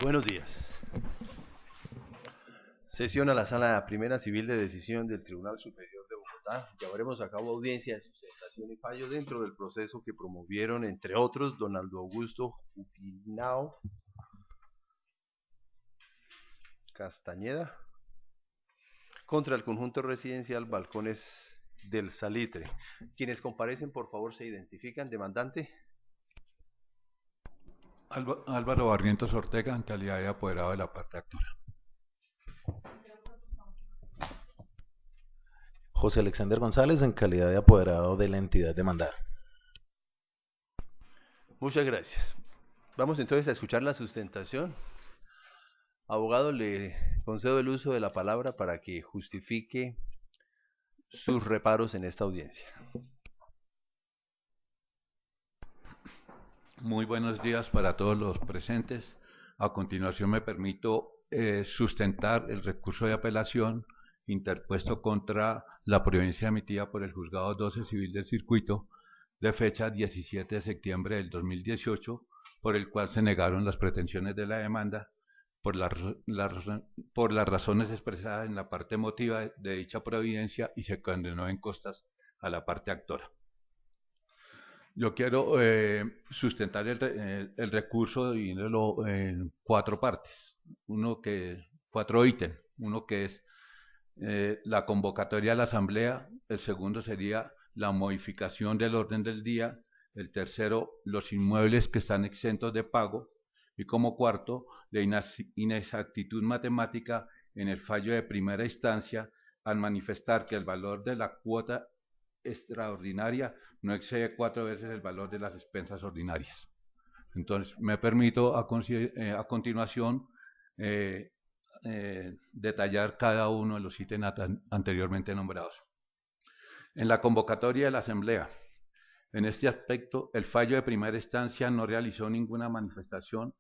Buenos días. Sesión a la Sala Primera Civil de Decisión del Tribunal Superior de Bogotá. Llevaremos a cabo audiencia de sustentación y fallo dentro del proceso que promovieron, entre otros, Donaldo Augusto Jupinao Castañeda contra el conjunto residencial Balcones del Salitre. Quienes comparecen, por favor, se identifican. Demandante. Álvaro Barrientos Ortega, en calidad de apoderado de la parte actora. José Alexander González, en calidad de apoderado de la entidad demandada. Muchas gracias. Vamos entonces a escuchar la sustentación. Abogado, le concedo el uso de la palabra para que justifique sus reparos en esta audiencia. Muy buenos días para todos los presentes. A continuación me permito sustentar el recurso de apelación interpuesto contra la providencia emitida por el Juzgado 12 Civil del Circuito de fecha 17 de septiembre del 2018, por el cual se negaron las pretensiones de la demanda por las razones expresadas en la parte emotiva de dicha providencia y se condenó en costas a la parte actora. Yo quiero sustentar el recurso dividiéndolo en cuatro partes, cuatro ítems. Uno que es la convocatoria a la asamblea, el segundo sería la modificación del orden del día, el tercero, los inmuebles que están exentos de pago, y como cuarto, la inexactitud matemática en el fallo de primera instancia al manifestar que el valor de la cuota extraordinaria no excede 4 veces el valor de las expensas ordinarias. Entonces, me permito a continuación detallar cada uno de los ítems anteriormente nombrados. En la convocatoria de la Asamblea, en este aspecto, el fallo de primera instancia no realizó ninguna manifestación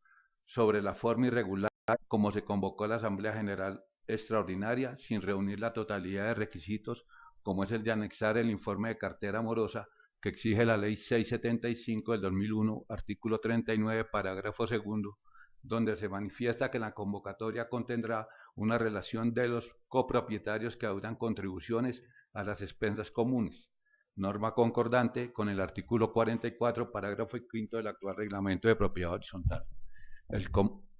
sobre la forma irregular como se convocó la Asamblea General Extraordinaria sin reunir la totalidad de requisitos, como es el de anexar el informe de cartera morosa que exige la Ley 675 del 2001, artículo 39, parágrafo segundo, donde se manifiesta que la convocatoria contendrá una relación de los copropietarios que adeudan contribuciones a las expensas comunes, norma concordante con el artículo 44, parágrafo quinto del actual reglamento de propiedad horizontal.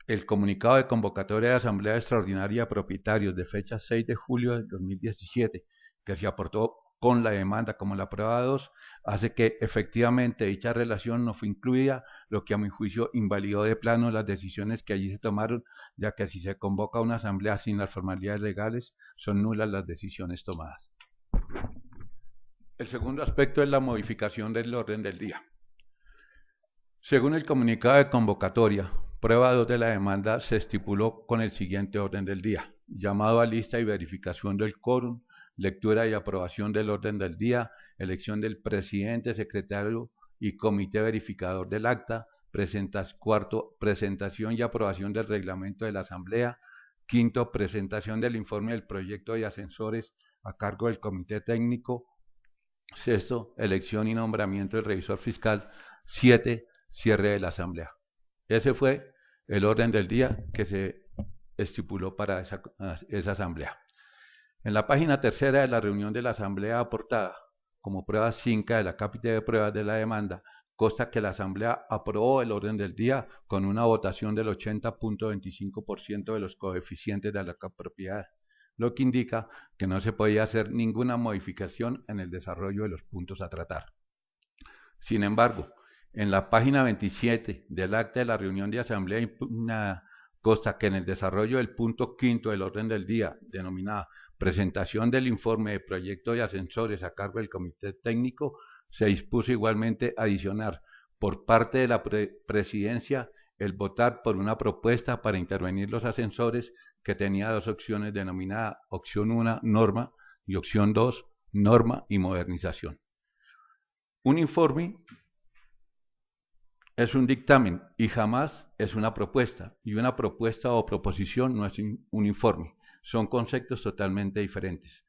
El comunicado de convocatoria de Asamblea Extraordinaria de Propietarios de fecha 6 de julio del 2017, que se aportó con la demanda como la prueba 2, hace que efectivamente dicha relación no fue incluida, lo que a mi juicio invalidó de plano las decisiones que allí se tomaron, ya que si se convoca una asamblea sin las formalidades legales, son nulas las decisiones tomadas. El segundo aspecto es la modificación del orden del día. Según el comunicado de convocatoria, prueba 2 de la demanda se estipuló con el siguiente orden del día: llamado a lista y verificación del quórum, lectura y aprobación del orden del día, elección del presidente, secretario y comité verificador del acta, cuarto, presentación y aprobación del reglamento de la Asamblea, quinto, presentación del informe del proyecto de ascensores a cargo del comité técnico, sexto, elección y nombramiento del revisor fiscal, siete, cierre de la asamblea. Ese fue el orden del día que se estipuló para esa asamblea. En la página tercera de la reunión de la asamblea aportada como prueba 5 de la cápita de pruebas de la demanda, consta que la asamblea aprobó el orden del día con una votación del 80.25% de los coeficientes de la propiedad, lo que indica que no se podía hacer ninguna modificación en el desarrollo de los puntos a tratar. Sin embargo, en la página 27 del acta de la reunión de asamblea impugnada, consta que en el desarrollo del punto quinto del orden del día, denominada presentación del informe de proyecto de ascensores a cargo del comité técnico, se dispuso igualmente adicionar por parte de la presidencia el votar por una propuesta para intervenir los ascensores que tenía dos opciones denominada opción 1, norma, y opción 2, norma y modernización. Un informe es un dictamen y jamás es una propuesta, y una propuesta o proposición no es un informe, son conceptos totalmente diferentes.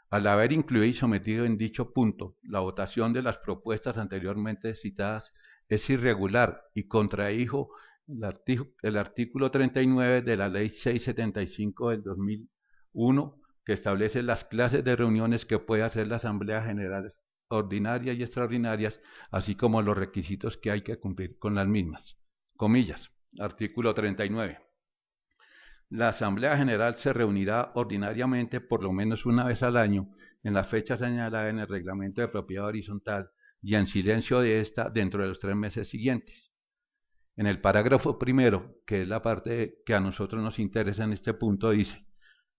Al haber incluido y sometido en dicho punto la votación de las propuestas anteriormente citadas, es irregular y contradijo el artículo 39 de la Ley 675 del 2001, que establece las clases de reuniones que puede hacer la Asamblea General ordinarias y extraordinarias, así como los requisitos que hay que cumplir con las mismas. Comillas, artículo 39. La Asamblea General se reunirá ordinariamente por lo menos una vez al año en la fecha señalada en el Reglamento de Propiedad Horizontal y en silencio de esta dentro de los 3 meses siguientes. En el parágrafo primero, que es la parte que a nosotros nos interesa en este punto, dice: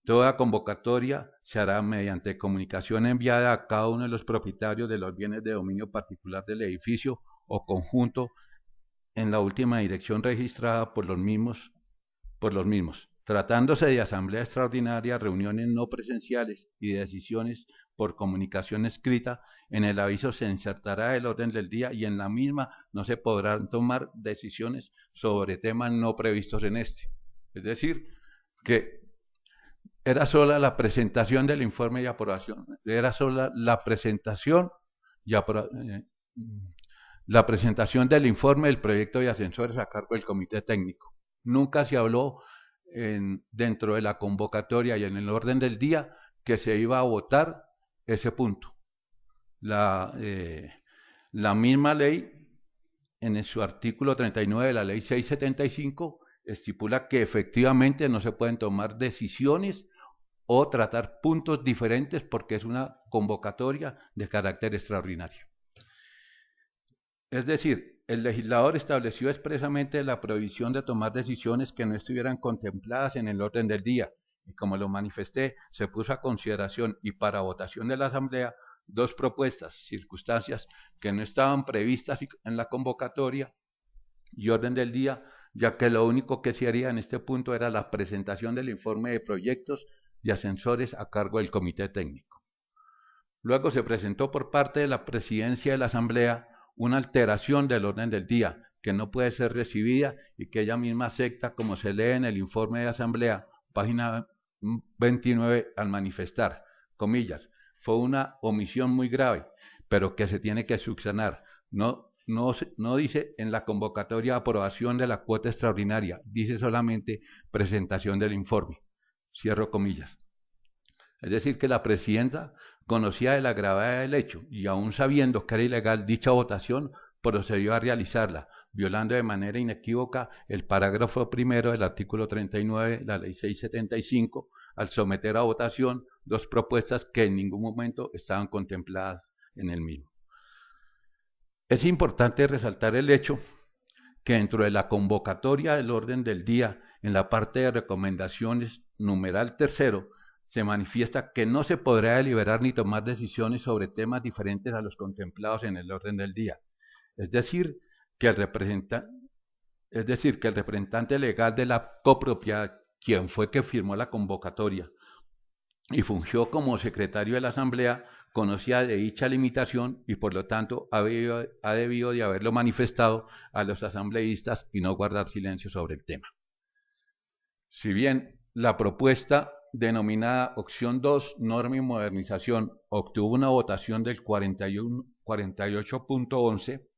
toda convocatoria se hará mediante comunicación enviada a cada uno de los propietarios de los bienes de dominio particular del edificio o conjunto en la última dirección registrada por los mismos. Tratándose de asamblea extraordinaria, reuniones no presenciales y decisiones por comunicación escrita, en el aviso se insertará el orden del día y en la misma no se podrán tomar decisiones sobre temas no previstos en este. Es decir, que era sola la presentación del informe y aprobación, era sola la presentación del informe del proyecto de ascensores a cargo del comité técnico. Nunca se habló dentro de la convocatoria y en el orden del día que se iba a votar ese punto. La misma ley, en su artículo 39 de la ley 675, estipula que efectivamente no se pueden tomar decisiones o tratar puntos diferentes porque es una convocatoria de carácter extraordinario. Es decir, el legislador estableció expresamente la prohibición de tomar decisiones que no estuvieran contempladas en el orden del día, y como lo manifesté, se puso a consideración y para votación de la Asamblea 2 propuestas, circunstancias que no estaban previstas en la convocatoria y orden del día, ya que lo único que se haría en este punto era la presentación del informe de proyectos de ascensores a cargo del comité técnico. Luego se presentó por parte de la presidencia de la Asamblea una alteración del orden del día que no puede ser recibida y que ella misma acepta, como se lee en el informe de Asamblea, página 29, al manifestar, comillas, fue una omisión muy grave, pero que se tiene que subsanar. No dice en la convocatoria aprobación de la cuota extraordinaria, dice solamente presentación del informe. Cierro comillas. Es decir, que la presidenta conocía de la gravedad del hecho y aún sabiendo que era ilegal dicha votación, procedió a realizarla, violando de manera inequívoca el parágrafo primero del artículo 39 de la ley 675, al someter a votación 2 propuestas que en ningún momento estaban contempladas en el mismo. Es importante resaltar el hecho que dentro de la convocatoria del orden del día, en la parte de recomendaciones, numeral 3, se manifiesta que no se podrá deliberar ni tomar decisiones sobre temas diferentes a los contemplados en el orden del día. Es decir, que el representante legal de la copropiedad, quien fue que firmó la convocatoria y fungió como secretario de la Asamblea, conocía de dicha limitación y por lo tanto ha debido de haberlo manifestado a los asambleístas y no guardar silencio sobre el tema. Si bien la propuesta denominada opción 2, norma y modernización, obtuvo una votación del 48.11,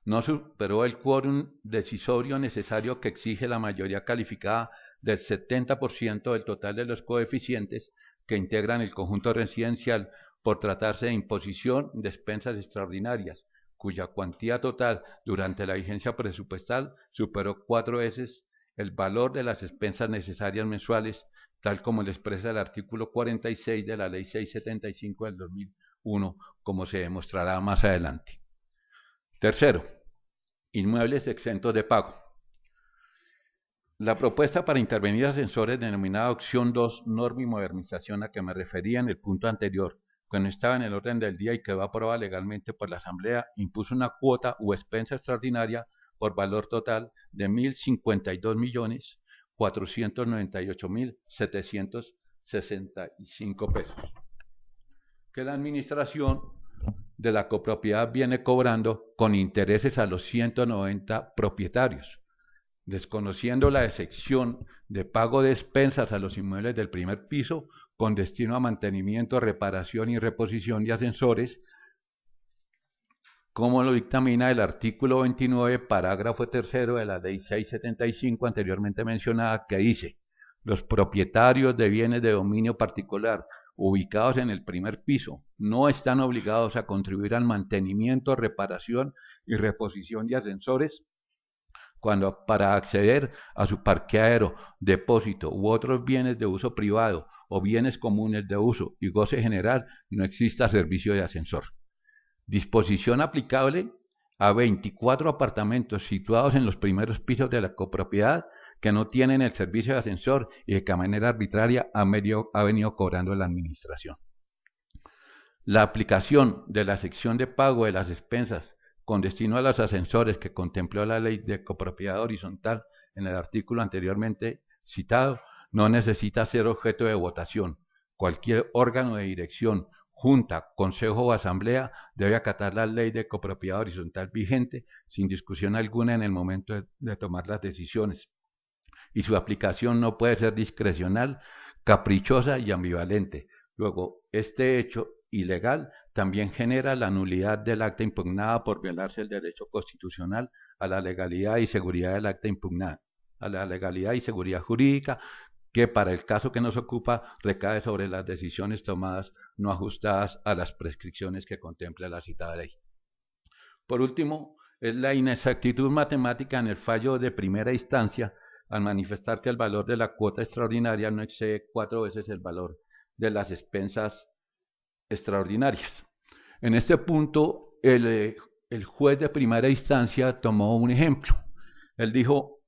no superó el quórum decisorio necesario que exige la mayoría calificada del 70% del total de los coeficientes que integran el conjunto residencial por tratarse de imposición de expensas extraordinarias, cuya cuantía total durante la vigencia presupuestal superó 4 veces el valor de las expensas necesarias mensuales, tal como lo expresa el artículo 46 de la Ley 675 del 2001, como se demostrará más adelante. Tercero, inmuebles exentos de pago. La propuesta para intervenir ascensores denominada opción 2, norma y modernización, a que me refería en el punto anterior, cuando estaba en el orden del día y quedó aprobada legalmente por la Asamblea, impuso una cuota u expensa extraordinaria por valor total de 1.052.498.765 pesos, que la administración de la copropiedad viene cobrando con intereses a los 190 propietarios, desconociendo la excepción de pago de expensas a los inmuebles del primer piso con destino a mantenimiento, reparación y reposición de ascensores, como lo dictamina el artículo 29, parágrafo tercero de la ley 675 anteriormente mencionada, que dice: los propietarios de bienes de dominio particular ubicados en el primer piso no están obligados a contribuir al mantenimiento, reparación y reposición de ascensores para acceder a su parqueadero, depósito u otros bienes de uso privado o bienes comunes de uso y goce general, no exista servicio de ascensor. Disposición aplicable a 24 apartamentos situados en los primeros pisos de la copropiedad que no tienen el servicio de ascensor y de que manera arbitraria ha venido cobrando la administración. La aplicación de la sección de pago de las expensas con destino a los ascensores que contempló la ley de copropiedad horizontal en el artículo anteriormente citado no necesita ser objeto de votación. Cualquier órgano de dirección, junta, consejo o asamblea debe acatar la ley de copropiedad horizontal vigente sin discusión alguna en el momento de tomar las decisiones. Y su aplicación no puede ser discrecional, caprichosa y ambivalente. Luego, este hecho ilegal también genera la nulidad del acta impugnada por violarse el derecho constitucional a la legalidad y seguridad del acta impugnada, a la legalidad y seguridad jurídica, que para el caso que nos ocupa recae sobre las decisiones tomadas no ajustadas a las prescripciones que contempla la citada ley. Por último, es la inexactitud matemática en el fallo de primera instancia al manifestar que el valor de la cuota extraordinaria no excede 4 veces el valor de las expensas extraordinarias. En este punto, el juez de primera instancia tomó un ejemplo. Él dijo,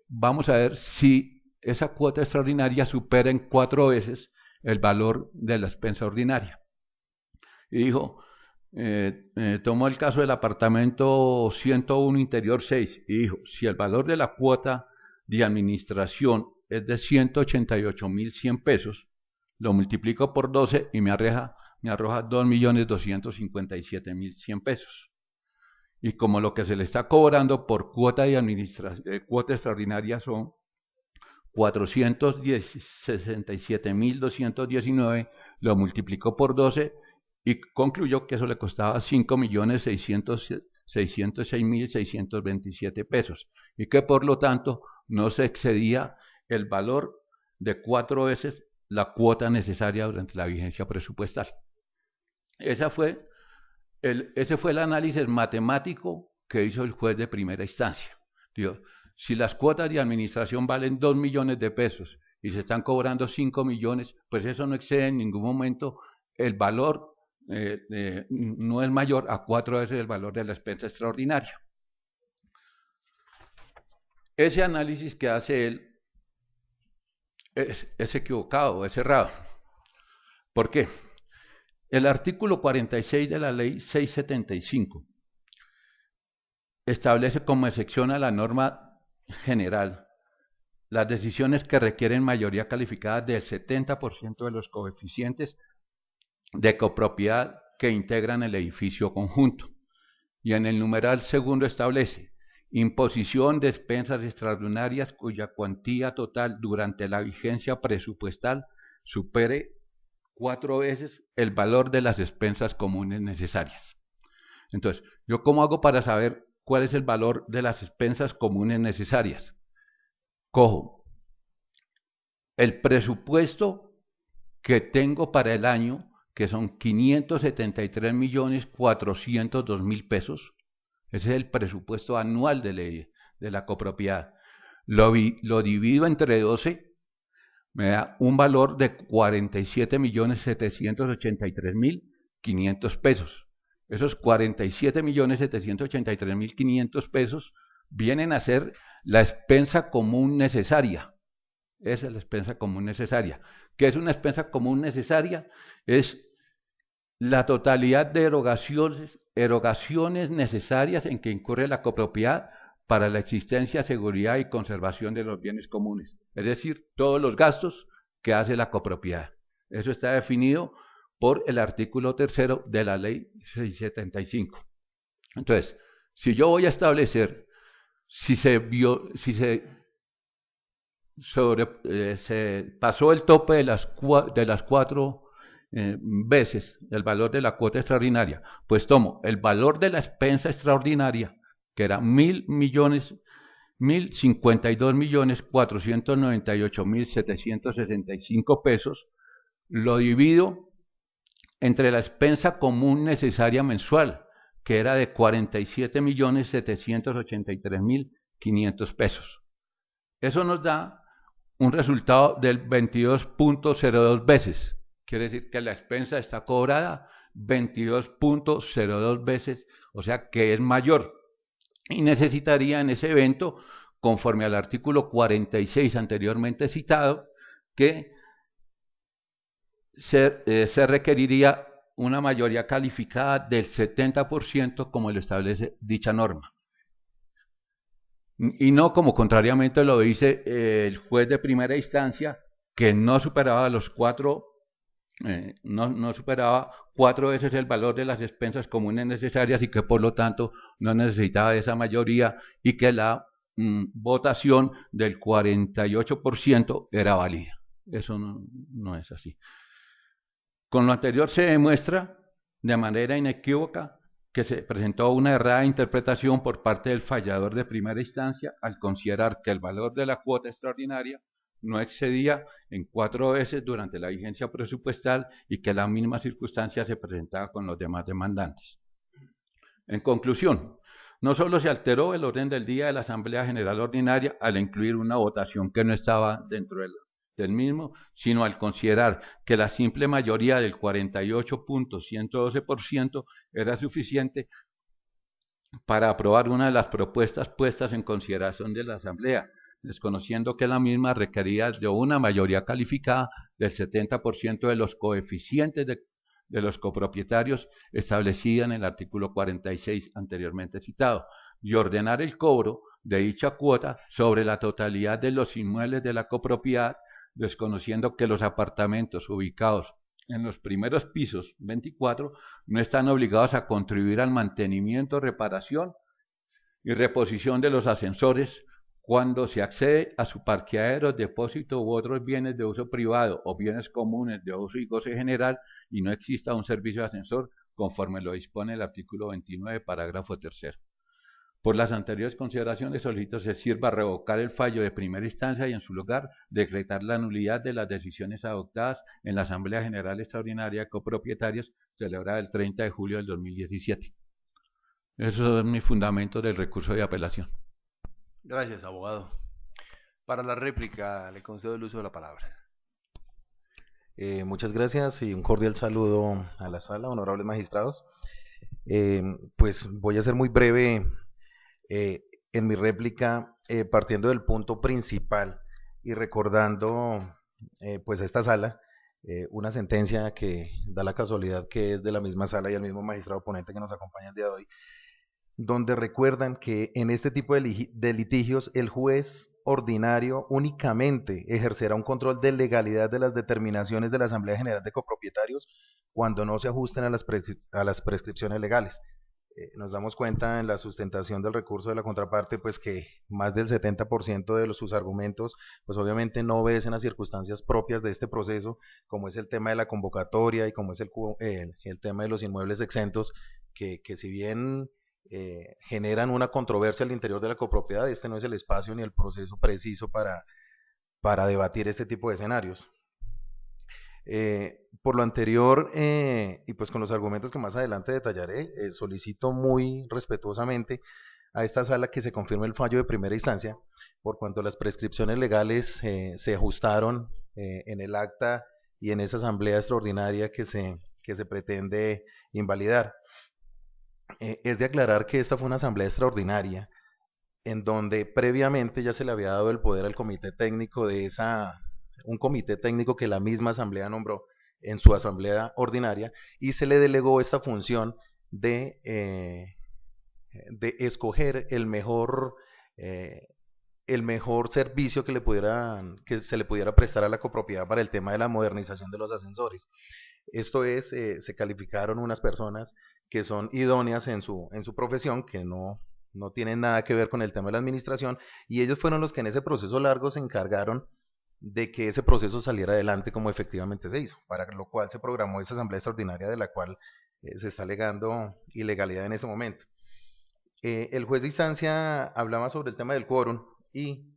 vamos a ver si esa cuota extraordinaria supera en 4 veces el valor de la expensa ordinaria. Y dijo, tomó el caso del apartamento 101 interior 6 y dijo, si el valor de la cuota de administración es de 188.100 pesos, lo multiplico por 12 y me arroja 2.257.100 pesos. Y como lo que se le está cobrando por cuota de cuota extraordinaria son 467.219, lo multiplicó por 12 y concluyó que eso le costaba 5.606.627 pesos y que por lo tanto no se excedía el valor de 4 veces la cuota necesaria durante la vigencia presupuestal. Ese fue el análisis matemático que hizo el juez de primera instancia. Digo, si las cuotas de administración valen 2 millones de pesos y se están cobrando 5 millones, pues eso no excede en ningún momento el valor, no es mayor a 4 veces el valor de la expensa extraordinaria. Ese análisis que hace él es equivocado, es errado. ¿Por qué? El artículo 46 de la ley 675 establece como excepción a la norma general las decisiones que requieren mayoría calificada del 70% de los coeficientes de copropiedad que integran el edificio conjunto. Y en el numeral segundo establece imposición de expensas extraordinarias cuya cuantía total durante la vigencia presupuestal supere 4 veces el valor de las expensas comunes necesarias. Entonces, ¿yo cómo hago para saber cuál es el valor de las expensas comunes necesarias? Cojo el presupuesto que tengo para el año, que son 573.402.000 pesos. Ese es el presupuesto anual de la copropiedad. Lo divido entre 12, me da un valor de 47.783.500 pesos. Esos 47.783.500 pesos vienen a ser la expensa común necesaria. Esa es la expensa común necesaria. ¿Qué es una expensa común necesaria? Es la totalidad de erogaciones necesarias en que incurre la copropiedad para la existencia, seguridad y conservación de los bienes comunes. Es decir, todos los gastos que hace la copropiedad. Eso está definido por el artículo 3 de la ley 675. Entonces, si yo voy a establecer si se pasó el tope de las 4 veces el valor de la cuota extraordinaria, pues tomo el valor de la expensa extraordinaria, que era 1.052.498.765 pesos, lo divido entre la expensa común necesaria mensual, que era de 47.783.500 pesos. Eso nos da un resultado del 22.02 veces. Quiere decir que la expensa está cobrada 22.02 veces, o sea que es mayor. Y necesitaría en ese evento, conforme al artículo 46 anteriormente citado, que se requeriría una mayoría calificada del 70% como lo establece dicha norma. Y no como contrariamente lo dice el juez de primera instancia, que no superaba no superaba 4 veces el valor de las expensas comunes necesarias y que por lo tanto no necesitaba esa mayoría y que la votación del 48% era válida. Eso no es así. Con lo anterior se demuestra de manera inequívoca que se presentó una errada interpretación por parte del fallador de primera instancia al considerar que el valor de la cuota extraordinaria no excedía en 4 veces durante la vigencia presupuestal y que la misma circunstancia se presentaba con los demás demandantes. En conclusión, no solo se alteró el orden del día de la Asamblea General Ordinaria al incluir una votación que no estaba dentro del mismo, sino al considerar que la simple mayoría del 48.112% era suficiente para aprobar una de las propuestas puestas en consideración de la Asamblea, desconociendo que la misma requería de una mayoría calificada del 70% de los coeficientes de los copropietarios establecida en el artículo 46 anteriormente citado, y ordenar el cobro de dicha cuota sobre la totalidad de los inmuebles de la copropiedad, desconociendo que los apartamentos ubicados en los primeros pisos 24 no están obligados a contribuir al mantenimiento, reparación y reposición de los ascensores cuando se accede a su parqueadero, depósito u otros bienes de uso privado o bienes comunes de uso y goce general y no exista un servicio de ascensor conforme lo dispone el artículo 29, parágrafo 3. Por las anteriores consideraciones, solicito se sirva revocar el fallo de primera instancia y en su lugar decretar la nulidad de las decisiones adoptadas en la Asamblea General Extraordinaria de Copropietarios celebrada el 30 de julio del 2017. Esos son mis fundamentos del recurso de apelación. Gracias, abogado. Para la réplica, le concedo el uso de la palabra. Muchas gracias y un cordial saludo a la sala, honorables magistrados. Pues voy a ser muy breve en mi réplica, partiendo del punto principal y recordando pues a esta sala una sentencia que da la casualidad que es de la misma sala y el mismo magistrado ponente que nos acompaña el día de hoy, donde recuerdan que en este tipo de litigios el juez ordinario únicamente ejercerá un control de legalidad de las determinaciones de la Asamblea General de Copropietarios cuando no se ajusten a las prescripciones legales. Nos damos cuenta en la sustentación del recurso de la contraparte, pues que más del 70% de sus argumentos, pues obviamente no obedecen a circunstancias propias de este proceso, como es el tema de la convocatoria y como es el tema de los inmuebles exentos, que si bien generan una controversia al interior de la copropiedad, este no es el espacio ni el proceso preciso para debatir este tipo de escenarios. Por lo anterior, y pues con los argumentos que más adelante detallaré, solicito muy respetuosamente a esta sala que se confirme el fallo de primera instancia, por cuanto las prescripciones legales se ajustaron en el acta y en esa asamblea extraordinaria que se pretende invalidar. Es de aclarar que esta fue una asamblea extraordinaria en donde previamente ya se le había dado el poder al comité técnico un comité técnico que la misma asamblea nombró en su asamblea ordinaria y se le delegó esta función de escoger el mejor servicio que se le pudiera prestar a la copropiedad para el tema de la modernización de los ascensores. Esto es, se calificaron unas personas que son idóneas en su profesión, que no tienen nada que ver con el tema de la administración, y ellos fueron los que en ese proceso largo se encargaron de que ese proceso saliera adelante como efectivamente se hizo, para lo cual se programó esa asamblea extraordinaria de la cual se está alegando ilegalidad en ese momento. El juez de instancia hablaba sobre el tema del quórum y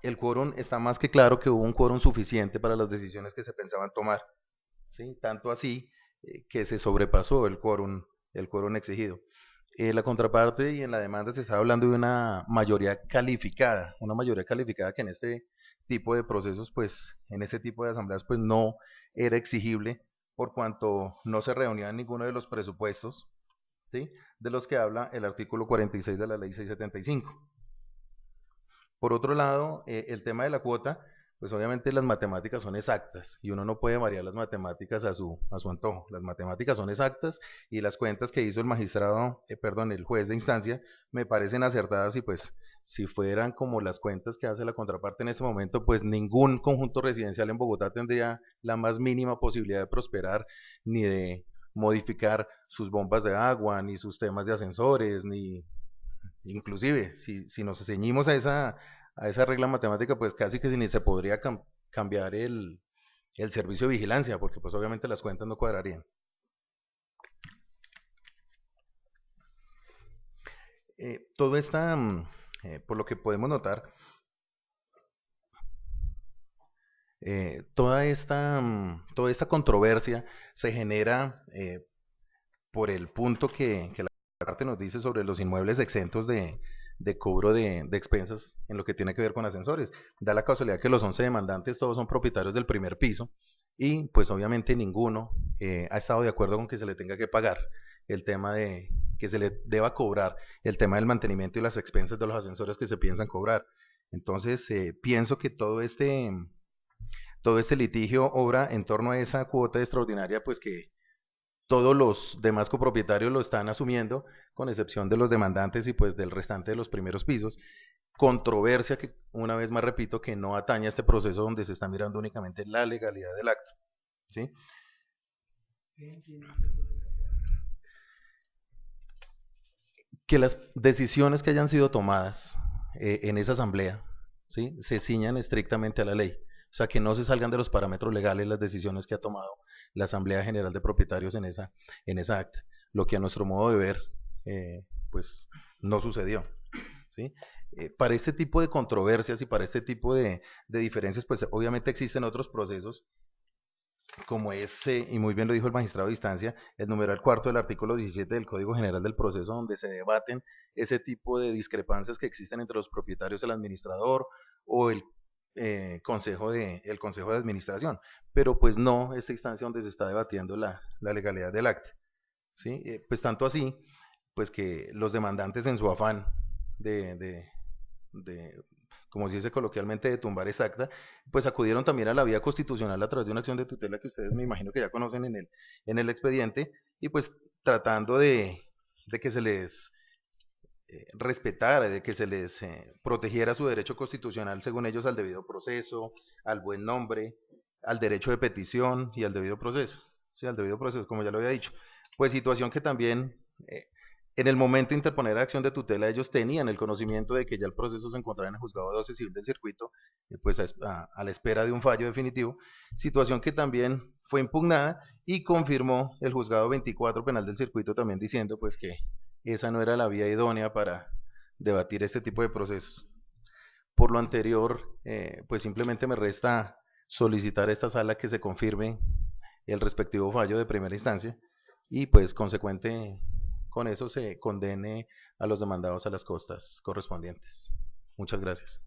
el quórum está más que claro que hubo un quórum suficiente para las decisiones que se pensaban tomar, ¿sí? Tanto así que se sobrepasó el quórum exigido. La contraparte y en la demanda se está hablando de una mayoría calificada que en este tipo de procesos, pues en este tipo de asambleas, pues no era exigible por cuanto no se reunía en ninguno de los presupuestos, ¿sí? De los que habla el artículo 46 de la ley 675. Por otro lado, el tema de la cuota, pues obviamente las matemáticas son exactas y uno no puede variar las matemáticas a su antojo. Las matemáticas son exactas y las cuentas que hizo el magistrado, perdón, el juez de instancia, me parecen acertadas y pues si fueran como las cuentas que hace la contraparte en este momento, pues ningún conjunto residencial en Bogotá tendría la más mínima posibilidad de prosperar ni de modificar sus bombas de agua, ni sus temas de ascensores, ni inclusive, si nos ceñimos a esa regla matemática, pues casi que ni se podría cambiar el servicio de vigilancia, porque pues obviamente las cuentas no cuadrarían. Todo esta, por lo que podemos notar, toda esta controversia se genera por el punto que la parte nos dice sobre los inmuebles exentos de cobro de expensas en lo que tiene que ver con ascensores. Da la casualidad que los 11 demandantes todos son propietarios del primer piso y pues obviamente ninguno ha estado de acuerdo con que se le tenga que pagar el tema de que se le deba cobrar el tema del mantenimiento y las expensas de los ascensores que se piensan cobrar. Entonces, pienso que todo este litigio obra en torno a esa cuota extraordinaria, pues que todos los demás copropietarios lo están asumiendo, con excepción de los demandantes y pues del restante de los primeros pisos. Controversia que, una vez más repito, que no atañe a este proceso donde se está mirando únicamente la legalidad del acto. ¿Sí? Que las decisiones que hayan sido tomadas en esa asamblea, ¿sí? Se ciñan estrictamente a la ley. O sea, que no se salgan de los parámetros legales las decisiones que ha tomado la Asamblea General de Propietarios en esa acta. Lo que a nuestro modo de ver, pues no sucedió. ¿Sí? Para este tipo de controversias y para este tipo de diferencias, pues obviamente existen otros procesos como es, y muy bien lo dijo el magistrado de instancia, el numeral cuarto del artículo 17 del Código General del Proceso, donde se debaten ese tipo de discrepancias que existen entre los propietarios, el administrador o el consejo de administración, pero pues no esta instancia donde se está debatiendo la legalidad del acta. ¿Sí? Pues tanto así, pues que los demandantes en su afán de, de, de, como se dice coloquialmente, de tumbar esta acta, pues acudieron también a la vía constitucional a través de una acción de tutela que ustedes me imagino que ya conocen en el expediente, y pues tratando de que se les respetara, de que se les protegiera su derecho constitucional, según ellos, al debido proceso, al buen nombre, al derecho de petición y al debido proceso. Sí, al debido proceso, como ya lo había dicho. Pues situación que también en el momento de interponer la acción de tutela, ellos tenían el conocimiento de que ya el proceso se encontraba en el juzgado 12 civil del circuito, pues a la espera de un fallo definitivo, situación que también fue impugnada y confirmó el juzgado 24 penal del circuito también diciendo pues que esa no era la vía idónea para debatir este tipo de procesos. Por lo anterior, pues simplemente me resta solicitar a esta sala que se confirme el respectivo fallo de primera instancia y pues consecuente con eso se condene a los demandados a las costas correspondientes. Muchas gracias.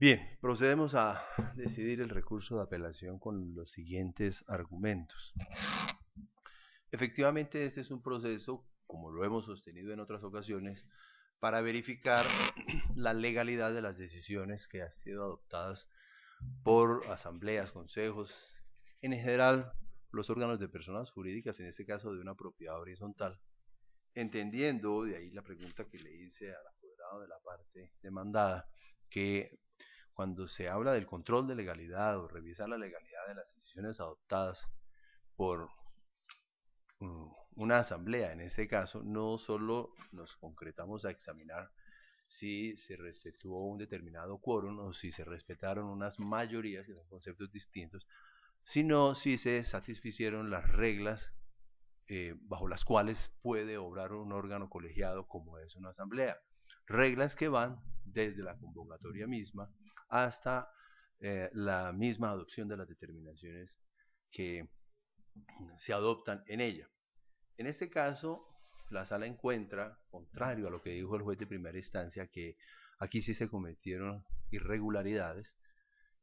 Bien, procedemos a decidir el recurso de apelación con los siguientes argumentos. Efectivamente, este es un proceso, como lo hemos sostenido en otras ocasiones, para verificar la legalidad de las decisiones que han sido adoptadas por asambleas, consejos, en general los órganos de personas jurídicas, en este caso de una propiedad horizontal, entendiendo, de ahí la pregunta que le hice al apoderado de la parte demandada, que cuando se habla del control de legalidad o revisar la legalidad de las decisiones adoptadas por una asamblea, en este caso, no solo nos concretamos a examinar si se respetó un determinado quórum o si se respetaron unas mayorías, que son conceptos distintos, sino si se satisficieron las reglas bajo las cuales puede obrar un órgano colegiado como es una asamblea. Reglas que van desde la convocatoria misma hasta la misma adopción de las determinaciones que se adoptan en ella. En este caso, la sala encuentra, contrario a lo que dijo el juez de primera instancia, que aquí sí se cometieron irregularidades.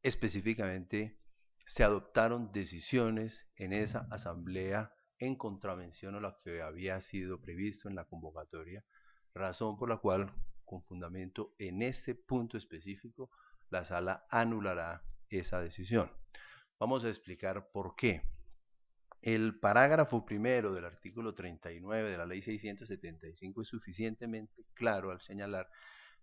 Específicamente, se adoptaron decisiones en esa asamblea en contravención a lo que había sido previsto en la convocatoria, razón por la cual, con fundamento en este punto específico, la sala anulará esa decisión. Vamos a explicar por qué. El parágrafo primero del artículo 39 de la ley 675 es suficientemente claro al señalar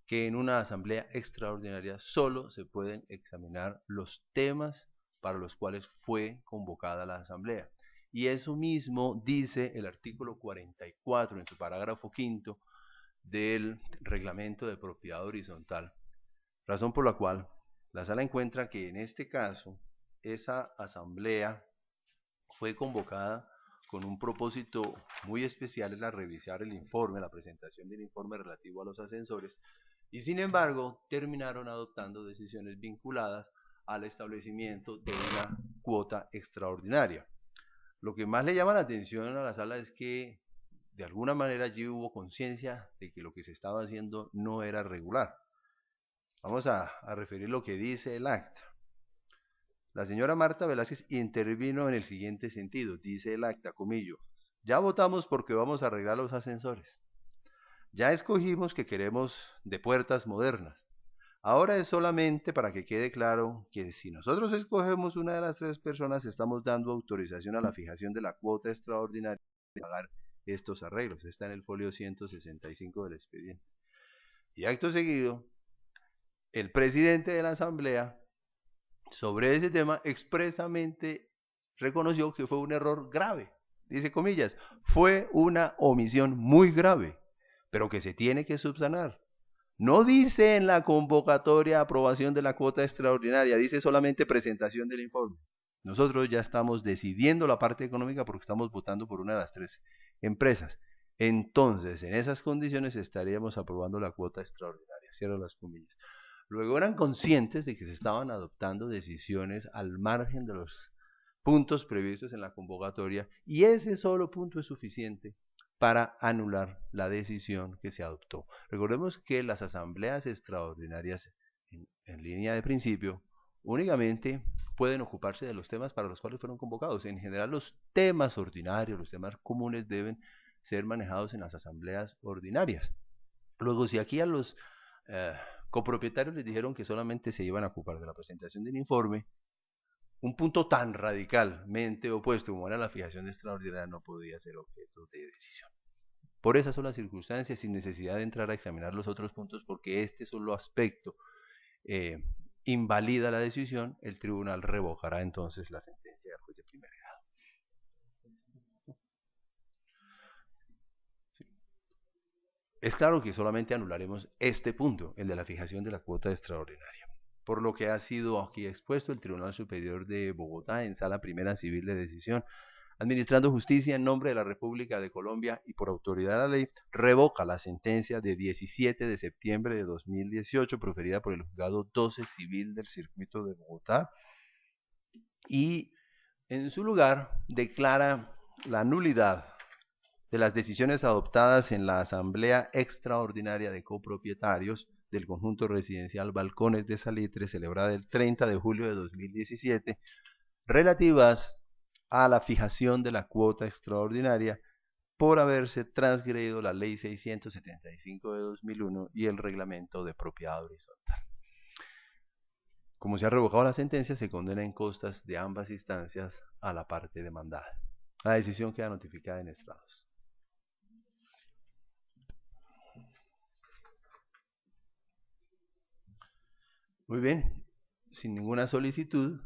que en una asamblea extraordinaria solo se pueden examinar los temas para los cuales fue convocada la asamblea. Y eso mismo dice el artículo 44 en su parágrafo quinto del reglamento de propiedad horizontal, razón por la cual la sala encuentra que en este caso esa asamblea fue convocada con un propósito muy especial, es la revisar el informe, la presentación del informe relativo a los ascensores, y sin embargo terminaron adoptando decisiones vinculadas al establecimiento de una cuota extraordinaria. Lo que más le llama la atención a la sala es que de alguna manera allí hubo conciencia de que lo que se estaba haciendo no era regular. Vamos a referir lo que dice el acta. La señora Marta Velázquez intervino en el siguiente sentido, dice el acta, comillo, ya votamos porque vamos a arreglar los ascensores. Ya escogimos que queremos de puertas modernas. Ahora es solamente para que quede claro que si nosotros escogemos una de las tres personas, estamos dando autorización a la fijación de la cuota extraordinaria de pagar estos arreglos. Está en el folio 165 del expediente. Y acto seguido, el presidente de la asamblea sobre ese tema expresamente reconoció que fue un error grave. Dice comillas, fue una omisión muy grave, pero que se tiene que subsanar. No dice en la convocatoria aprobación de la cuota extraordinaria, dice solamente presentación del informe. Nosotros ya estamos decidiendo la parte económica porque estamos votando por una de las tres empresas. Entonces, en esas condiciones estaríamos aprobando la cuota extraordinaria. Cierro las comillas. Luego eran conscientes de que se estaban adoptando decisiones al margen de los puntos previstos en la convocatoria y ese solo punto es suficiente para anular la decisión que se adoptó. Recordemos que las asambleas extraordinarias, en línea de principio, únicamente pueden ocuparse de los temas para los cuales fueron convocados. En general, los temas ordinarios, los temas comunes deben ser manejados en las asambleas ordinarias. Luego, si aquí a los copropietarios les dijeron que solamente se iban a ocupar de la presentación del informe, un punto tan radicalmente opuesto como era la fijación extraordinaria no podía ser objeto de decisión. Por esas son las circunstancias, sin necesidad de entrar a examinar los otros puntos, porque este solo aspecto invalida la decisión, el tribunal revocará entonces la sentencia del juez de primer grado. Es claro que solamente anularemos este punto, el de la fijación de la cuota extraordinaria. Por lo que ha sido aquí expuesto, el Tribunal Superior de Bogotá, en Sala Primera Civil de Decisión, administrando justicia en nombre de la República de Colombia y por autoridad de la ley, revoca la sentencia de 17 de septiembre de 2018 proferida por el Juzgado 12 Civil del Circuito de Bogotá y en su lugar declara la nulidad de las decisiones adoptadas en la Asamblea Extraordinaria de Copropietarios del conjunto residencial Balcones de Salitre, celebrada el 30 de julio de 2017, relativas a la fijación de la cuota extraordinaria por haberse transgredido la Ley 675 de 2001 y el Reglamento de Propiedad Horizontal. Como se ha revocado la sentencia, se condena en costas de ambas instancias a la parte demandada. La decisión queda notificada en estrados. Muy bien, sin ninguna solicitud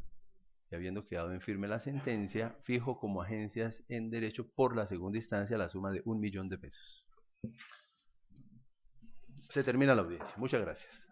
y habiendo quedado en firme la sentencia, fijo como agencias en derecho por la segunda instancia la suma de 1.000.000 de pesos. Se termina la audiencia. Muchas gracias.